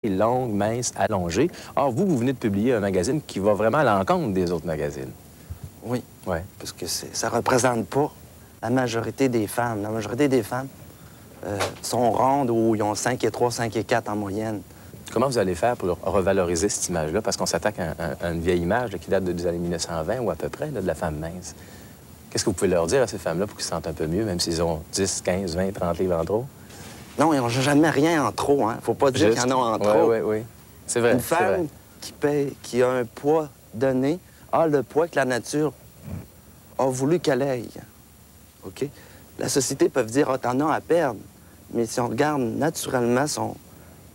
longue, mince, allongée. Or, vous venez de publier un magazine qui va vraiment à l'encontre des autres magazines. Oui, Ouais. parce que ça ne représente pas la majorité des femmes. La majorité des femmes sont rondes ou ils ont 5 et 3, 5 et 4 en moyenne. Comment vous allez faire pour revaloriser cette image-là? Parce qu'on s'attaque à une vieille image là, qui date des années 1920 ou à peu près, là, de la femme mince. Qu'est-ce que vous pouvez leur dire à ces femmes-là pour qu'ils se sentent un peu mieux, même s'ils ont 10, 15, 20, 30 livres en trop? Non, ils n'ont jamais rien en trop, hein. Faut pas dire qu'ils en ont en trop. Oui. C'est vrai. Une femme qui a un poids donné a le poids que la nature a voulu qu'elle ait. OK? La société peut dire, ah, t'en as à perdre. Mais si on regarde naturellement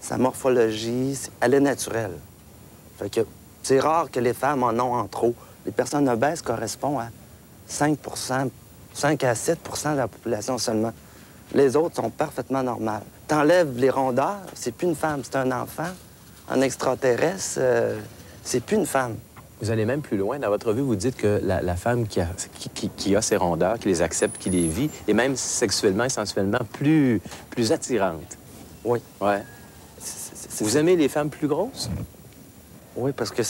sa morphologie, elle est naturelle. Fait que c'est rare que les femmes en ont en trop. Les personnes obèses correspondent à 5 à 7 de la population seulement. Les autres sont parfaitement normales. T'enlèves les rondeurs, c'est plus une femme, c'est un enfant. Un extraterrestre, c'est plus une femme. Vous allez même plus loin. Dans votre revue, vous dites que la femme qui a ses rondeurs, qui les accepte, qui les vit, est même sexuellement et sensuellement plus attirante. Oui. Ouais. Vous aimez les femmes plus grosses? Oui, parce que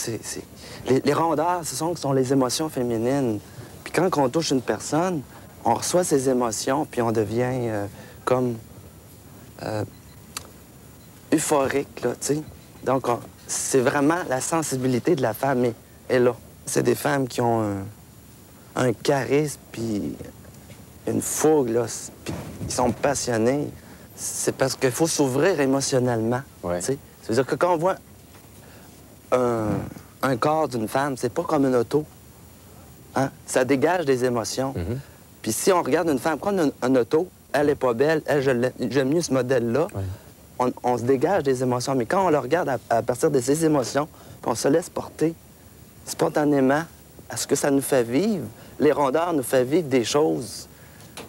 les rondeurs, ce sont les émotions féminines. Puis quand on touche une personne, on reçoit ces émotions, puis on devient comme euphorique, là, tu sais. Donc, c'est vraiment la sensibilité de la femme est là. C'est des femmes qui ont un charisme, puis une fougue, là, puis ils sont passionnés. C'est parce qu'il faut s'ouvrir émotionnellement, ouais. Tu sais. C'est-à-dire que quand on voit un corps d'une femme, c'est pas comme une auto. Hein? Ça dégage des émotions. Mm-hmm. Puis si on regarde une femme prendre une auto, elle est pas belle, j'aime mieux ce modèle-là, ouais. On se dégage des émotions. Mais quand on le regarde à partir de ses émotions, puis on se laisse porter spontanément à ce que ça nous fait vivre, les rondeurs nous fait vivre des choses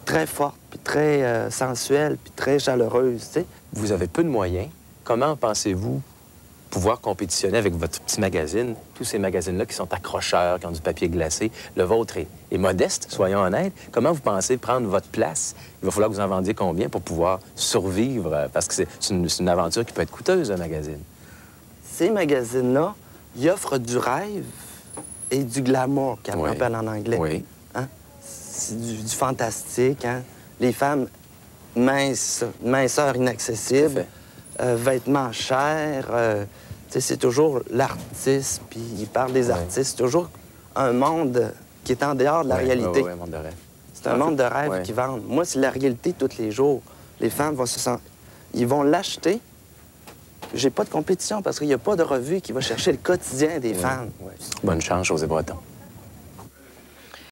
très fortes, puis très sensuelles, puis très chaleureuses, tu sais. Vous avez peu de moyens. Comment pensez-vous pouvoir compétitionner avec votre petit magazine, tous ces magazines-là qui sont accrocheurs, qui ont du papier glacé? Le vôtre est modeste, soyons honnêtes. Comment vous pensez prendre votre place? Il va falloir que vous en vendiez combien pour pouvoir survivre? Parce que c'est une aventure qui peut être coûteuse, un magazine. Ces magazines-là, ils offrent du rêve et du glamour, qu'on appelle en anglais. Oui. Hein? C'est du fantastique, hein? Les femmes minces, minceur inaccessible, vêtements chers, c'est toujours l'artiste, puis il parle des artistes. C'est toujours un monde qui est en dehors de la réalité. Un monde de rêve. C'est un monde de rêve qui vendent. Moi, c'est la réalité tous les jours. Les femmes vont se sentir... Ils vont l'acheter. J'ai pas de compétition parce qu'il n'y a pas de revue qui va chercher le quotidien des femmes. Bonne chance, José Breton.